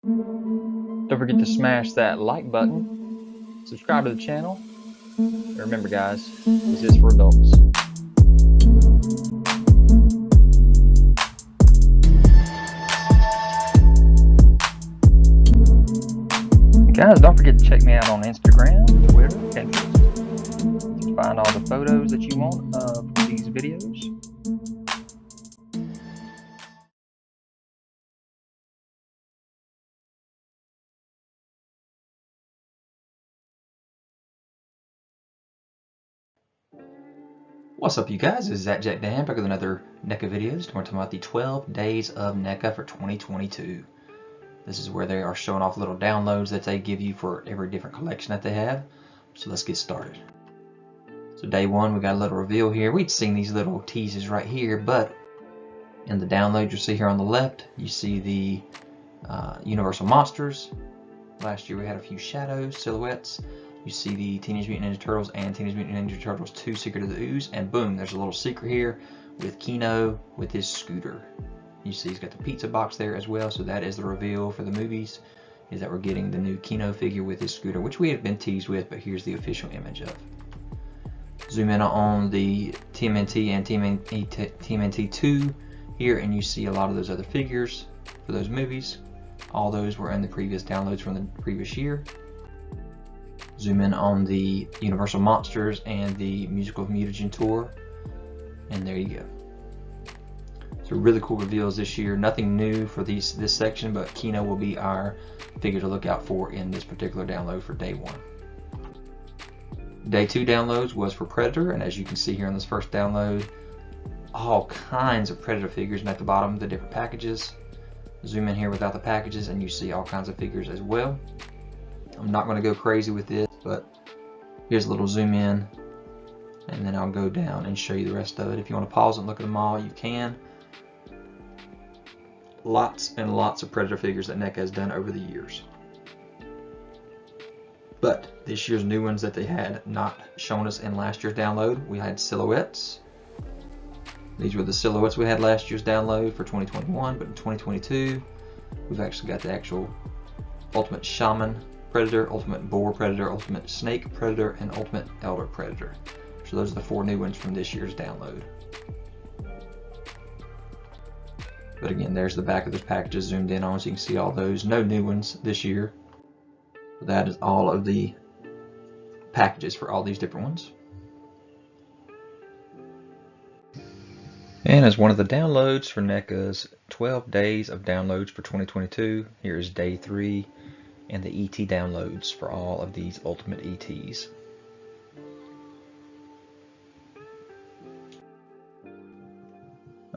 Don't forget to smash that like button, subscribe to the channel, and remember guys, this is for adults. Guys, don't forget to check me out on Instagram, Twitter, Pinterest to find all the photos that you want of these videos. What's up you guys, this is ZacJacDan back with another NECA videos. We're talking about the 12 days of NECA for 2022. This is where they are showing off little downloads that they give you for every different collection that they have. So let's get started. So day one, we got a little reveal here. We'd seen these little teases right here, but in the download you see here on the left, you see the Universal Monsters. Last year we had a few shadows, silhouettes. You see the Teenage Mutant Ninja Turtles and Teenage Mutant Ninja Turtles 2 Secret of the Ooze, and boom, there's a little secret here with Kino with his scooter. You see he's got the pizza box there as well, so that is the reveal for the movies, is that we're getting the new Kino figure with his scooter, which we have been teased with, but here's the official image of. Zoom in on the TMNT and TMNT 2 here, and you see a lot of those other figures for those movies. All those were in the previous downloads from the previous year. Zoom in on the Universal Monsters and the Musical Mutagen Tour, and there you go. So really cool reveals this year. Nothing new for this section, but Kino will be our figure to look out for in this particular download for day one. Day two downloads was for Predator, and as you can see here on this first download, all kinds of Predator figures, and at the bottom the different packages. Zoom in here without the packages and you see all kinds of figures as well. I'm not going to go crazy with this, but here's a little zoom in, and then I'll go down and show you the rest of it. If you want to pause and look at them all, you can. Lots and lots of Predator figures that NECA has done over the years. But this year's new ones that they had not shown us in last year's download, we had silhouettes. These were the silhouettes we had last year's download for 2021, but in 2022, we've actually got the actual Ultimate Shaman Predator, Ultimate Boar Predator, Ultimate Snake Predator, and Ultimate Elder Predator. So those are the four new ones from this year's download. But again, there's the back of those packages zoomed in on, so you can see all those. No new ones this year. That is all of the packages for all these different ones. And as one of the downloads for NECA's 12 days of downloads for 2022, here is day 3 and the ET downloads for all of these Ultimate ETs.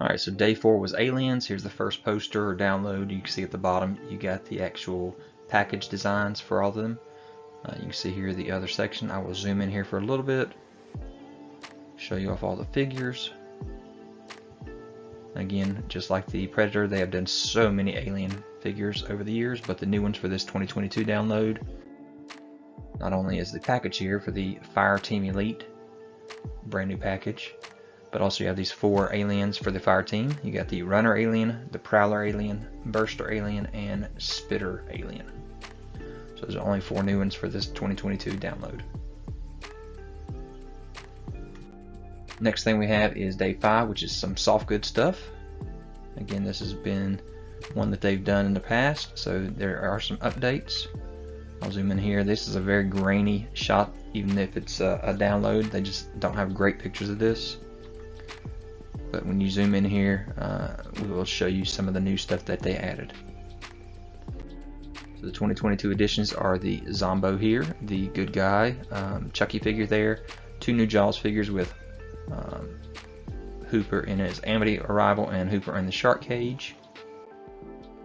Alright, so day 4 was Aliens. Here's the first poster or download. You can see at the bottom you got the actual package designs for all of them. You can see here the other section. I will zoom in here for a little bit, show you off all the figures. Again, just like the Predator, they have done so many Alien figures over the years, but the new ones for this 2022 download, not only is the package here for the Fire Team Elite, brand new package, but also you have these 4 aliens for the Fire Team. You got the Runner Alien, the Prowler Alien, Burster Alien, and Spitter Alien. So there's only 4 new ones for this 2022 download. Next thing we have is day 5, which is some soft good stuff. Again, this has been one that they've done in the past, so there are some updates. I'll zoom in here. This is a very grainy shot, even if it's a download. They just don't have great pictures of this. But when you zoom in here, we will show you some of the new stuff that they added. So the 2022 editions are the Zombo here, the good guy, Chucky figure there, 2 new Jaws figures with Hooper in his Amity arrival and Hooper in the shark cage.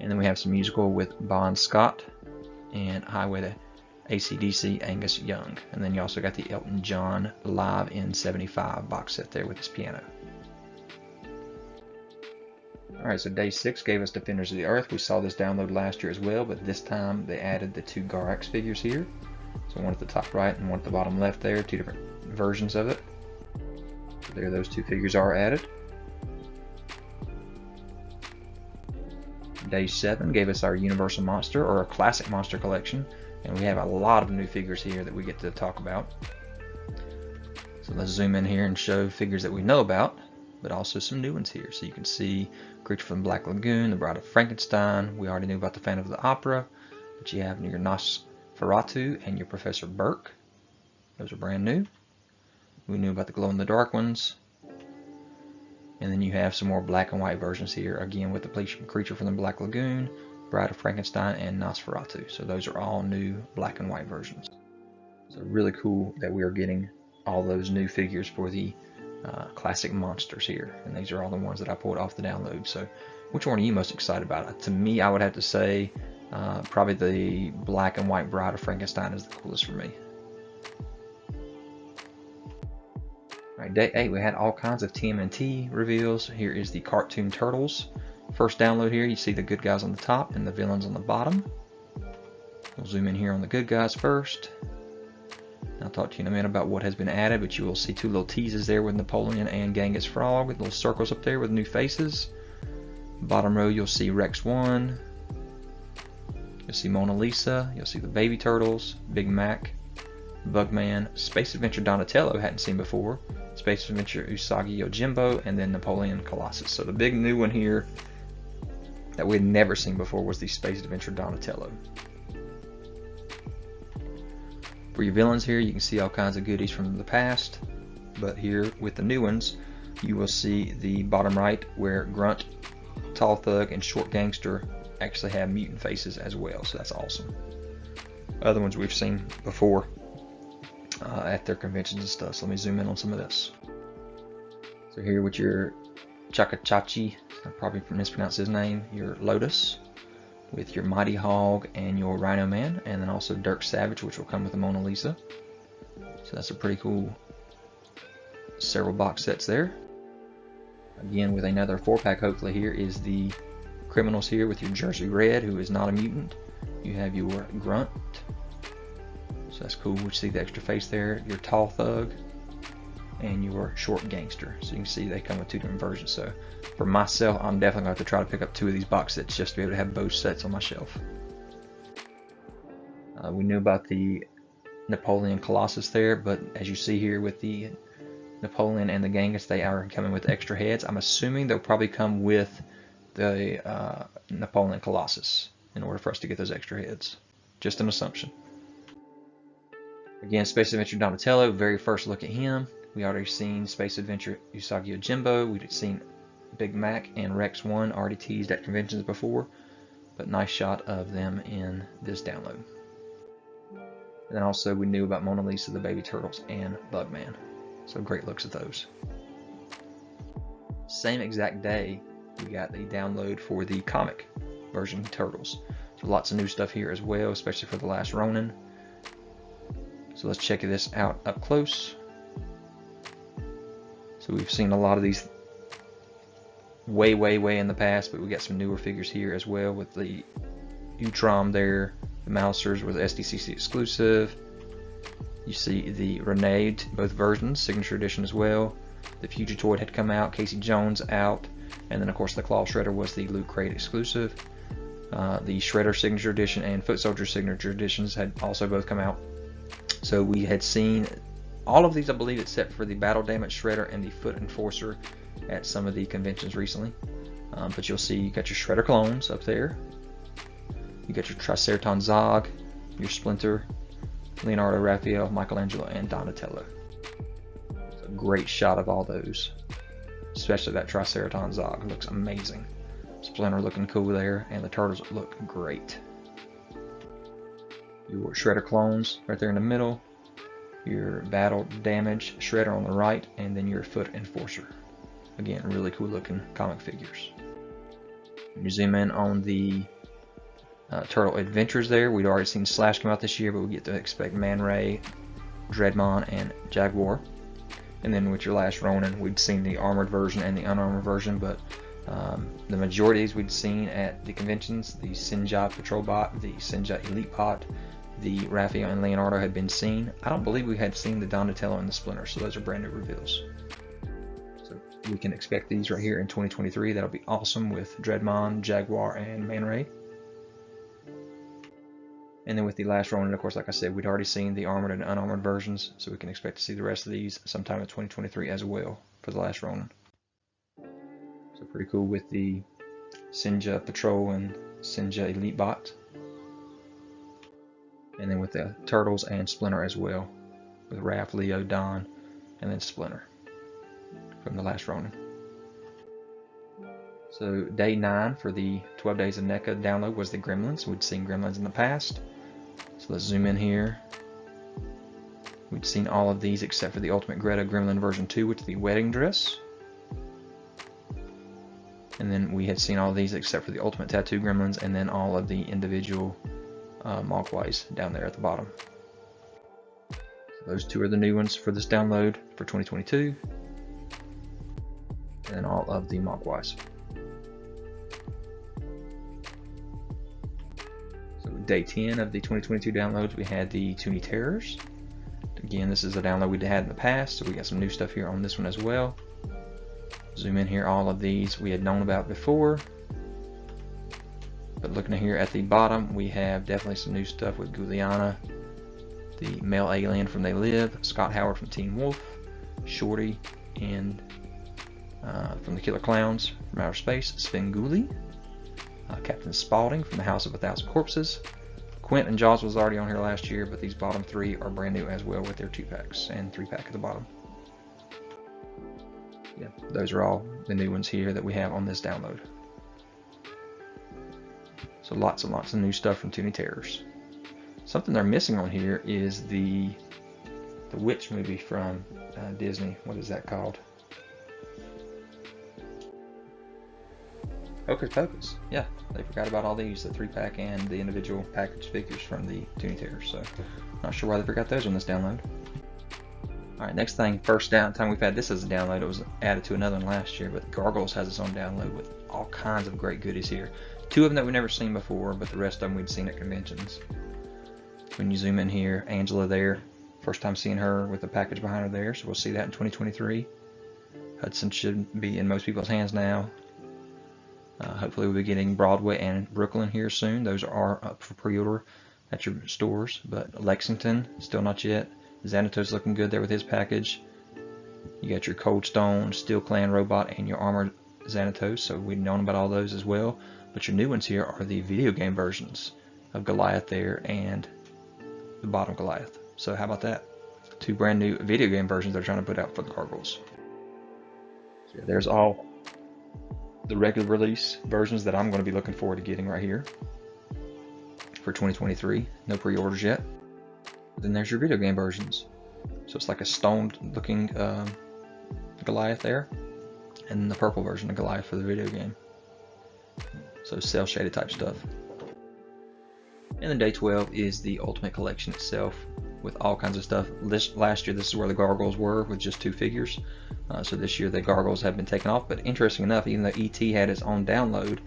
And then we have some musical with Bon Scott and Highway to AC/DC Angus Young. And then you also got the Elton John Live in 75 box set there with his piano. Alright, so day 6 gave us Defenders of the Earth. We saw this download last year as well, but this time they added the 2 Gargoyles figures here. So one at the top right and one at the bottom left there, 2 different versions of it. So there those 2 figures are added. Day 7 gave us our Universal Monster, or a Classic Monster collection, and we have a lot of new figures here that we get to talk about. So let's zoom in here and show figures that we know about, but also some new ones here. So you can see Creature from the Black Lagoon, the Bride of Frankenstein. We already knew about the Phantom of the Opera, but you have your Nosferatu and your Professor Burke. Those are brand new. We knew about the glow-in-the-dark ones. And then you have some more black and white versions here, again with the Creature from the Black Lagoon, Bride of Frankenstein, and Nosferatu. So those are all new black and white versions. So really cool that we are getting all those new figures for the Classic Monsters here. And these are all the ones that I pulled off the download. So which one are you most excited about? To me, I would have to say probably the black and white Bride of Frankenstein is the coolest for me. Alright, Day 8, we had all kinds of TMNT reveals. Here is the Cartoon Turtles. First download here, you see the good guys on the top and the villains on the bottom. We'll zoom in here on the good guys first. I'll talk to you in a minute about what has been added, but you will see two little teases there with Napoleon and Genghis Frog, with little circles up there with new faces. Bottom row, you'll see Rex 1. You'll see Mona Lisa. You'll see the Baby Turtles, Big Mac, Bugman, Space Adventure Donatello, hadn't seen before, Space Adventure Usagi Yojimbo, and then Napoleon Colossus. So the big new one here that we had never seen before was the Space Adventure Donatello. For your villains here, you can see all kinds of goodies from the past, but here with the new ones, you will see the bottom right where Grunt, Tall Thug, and Short Gangster actually have mutant faces as well, so that's awesome. Other ones we've seen before at their conventions and stuff, so let me zoom in on some of this. So here with your Chakachachi, I probably mispronounced his name, your Lotus, with your Mighty Hog and your Rhino Man, and then also Dirk Savage, which will come with the Mona Lisa. So that's a pretty cool several box sets there. Again, with another 4-pack hopefully here is the Criminals here with your Jersey Red, who is not a mutant. You have your Grunt, so that's cool. We see the extra face there, your Tall Thug, and your Short Gangster. So you can see they come with two different versions. So for myself, I'm definitely going to have to try to pick up 2 of these box sets just to be able to have both sets on my shelf. We knew about the Napoleon Colossus there, but as you see here with the Napoleon and the Genghis, they are coming with extra heads. I'm assuming they'll probably come with the Napoleon Colossus in order for us to get those extra heads. Just an assumption. Again, Space Adventure Donatello, very first look at him. We already seen Space Adventure Usagi Yojimbo. We'd seen Big Mac and Rex 1 already teased at conventions before, but nice shot of them in this download. And then also we knew about Mona Lisa, the Baby Turtles, and Bugman. So great looks at those. Same exact day, we got the download for the comic version of Turtles. So lots of new stuff here as well, especially for The Last Ronin. So let's check this out up close. So we've seen a lot of these way in the past, but we got some newer figures here as well with the Utrom there. The Mousers were the SDCC exclusive. You see the Renee, both versions, Signature Edition as well. The Fugitoid had come out, Casey Jones out, and then of course the Claw Shredder was the Loot Crate exclusive. The Shredder Signature Edition and Foot Soldier Signature Editions had also both come out. So we had seen all of these, I believe, except for the Battle Damage Shredder and the Foot Enforcer at some of the conventions recently. But you'll see you got your Shredder clones up there. You got your Triceratops Zog, your Splinter, Leonardo, Raphael, Michelangelo, and Donatello. It's a great shot of all those, especially that Triceratops Zog. It looks amazing. Splinter looking cool there, and the Turtles look great. Your Shredder clones right there in the middle, your Battle Damage Shredder on the right, and then your Foot Enforcer. Again, really cool looking comic figures. When you zoom in on the Turtle Adventures there, we'd already seen Slash come out this year, but we get to expect Man Ray, Dreadmon, and Jaguar. And then with your Last Ronin, we'd seen the armored version and the unarmored version, but the majority of these we'd seen at the conventions. The Sinjot Patrol Bot, the Sinjot Elite Bot, the Raphael and Leonardo had been seen. I don't believe we had seen the Donatello and the Splinter, so those are brand new reveals. So we can expect these right here in 2023. That'll be awesome with Dreadmon, Jaguar, and Man Ray. And then with the last Ronin, of course, like I said, we'd already seen the armored and unarmored versions, so we can expect to see the rest of these sometime in 2023 as well for the last Ronin. So pretty cool with the Sinja Patrol and Sinja Elite Bot. And then with the Turtles and Splinter as well, with Raph, Leo, Don, and then Splinter from the last Ronin. So day 9 for the 12 Days of NECA download was the Gremlins. We'd seen Gremlins in the past. So let's zoom in here. We'd seen all of these except for the Ultimate Greta Gremlin version 2, which is the wedding dress. And then we had seen all of these except for the Ultimate Tattoo Gremlins, and then all of the individual Mogwais down there at the bottom. So those two are the new ones for this download for 2022. And then all of the Mogwais. So day 10 of the 2022 downloads, we had the Toony Terrors. Again, this is a download we had in the past, so we got some new stuff here on this one as well. Zoom in here, all of these we had known about before. But looking here at the bottom, we have definitely some new stuff with Guliana, the male alien from They Live, Scott Howard from Teen Wolf, Shorty, and from the Killer Clowns from Outer Space, Svengoolie, Captain Spaulding from the House of a Thousand Corpses. Quint and Jaws was already on here last year, but these bottom 3 are brand new as well with their 2-packs and 3-pack at the bottom. Yeah, those are all the new ones here that we have on this download. So lots and lots of new stuff from Toony Terrors. Something they're missing on here is the witch movie from Disney. What is that called? Hocus Pocus. Yeah, they forgot about all these, the 3-pack and the individual package figures from the Toony Terrors. So not sure why they forgot those on this download. Alright, next thing, first time we've had this as a download. It was added to another one last year, but Gargoyles has its own download with all kinds of great goodies here. 2 of them that we've never seen before, but the rest of them we'd seen at conventions. When you zoom in here, Angela there, first time seeing her with the package behind her there, so we'll see that in 2023. Hudson should be in most people's hands now. Hopefully we'll be getting Broadway and Brooklyn here soon. Those are up for pre-order at your stores, but Lexington, still not yet. Xanatos looking good there with his package. You got your Cold Stone, Steel Clan Robot, and your Armored Xanatos, so we've known about all those as well. But your new ones here are the video game versions of Goliath there and the bottom Goliath. So how about that? 2 brand new video game versions they're trying to put out for the Gargoyles. So yeah, there's all the regular release versions that I'm going to be looking forward to getting right here for 2023. No pre-orders yet. But then there's your video game versions. So it's like a stoned looking Goliath there, and the purple version of Goliath for the video game. So cel shaded type stuff. And then day 12 is the Ultimate Collection itself with all kinds of stuff. Last year this is where the Gargoyles were with just 2 figures. So this year the Gargoyles have been taken off, but interesting enough, even though ET had its own download,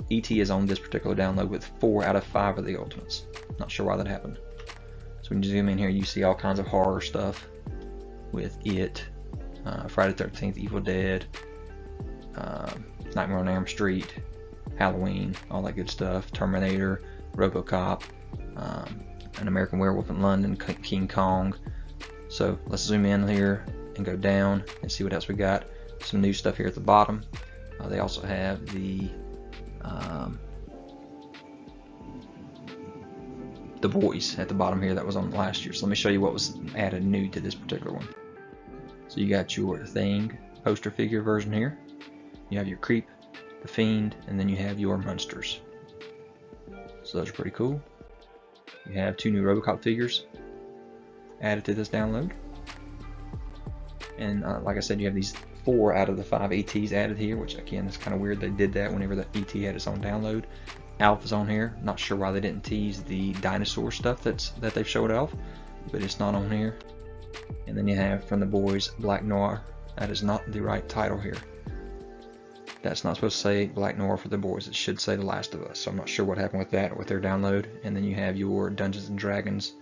ET is on this particular download with 4 out of 5 of the Ultimates. Not sure why that happened. So when you zoom in here, you see all kinds of horror stuff with It, Friday the 13th, Evil Dead, Nightmare on Elm Street, Halloween, all that good stuff, Terminator, RoboCop, An American Werewolf in London, King Kong. So let's zoom in here and go down and see what else we got. Some new stuff here at the bottom. They also have the Boys at the bottom here that was on last year. So let me show you what was added new to this particular one. So you got your Thing poster figure version here. You have your Creep, the Fiend, and then you have your Monsters. So those are pretty cool. You have 2 new RoboCop figures added to this download. And like I said, you have these 4 out of the 5 ETs added here, which again is kind of weird they did that whenever the ET had its own download. Alpha's on here. Not sure why they didn't tease the dinosaur stuff that they've showed off, but it's not on here. And then you have from the Boys Black Noir. That is not the right title here. That's not supposed to say Black Noir for the Boys. It should say The Last of Us. So I'm not sure what happened with that or with their download. And then you have your Dungeons and Dragons,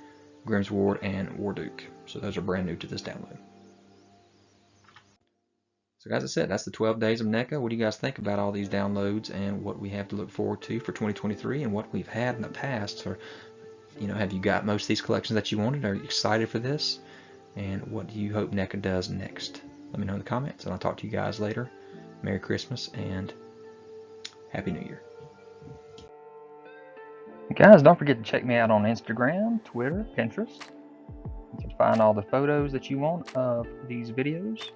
Grimsward, and Warduke. So those are brand new to this download. So guys, I said that's the 12 days of NECA. What do you guys think about all these downloads and what we have to look forward to for 2023 and what we've had in the past? Or, you know, have you got most of these collections that you wanted? Are you excited for this? And what do you hope NECA does next? Let me know in the comments, and I'll talk to you guys later. Merry Christmas and Happy New Year. Guys, don't forget to check me out on Instagram, Twitter, Pinterest. You can find all the photos that you want of these videos.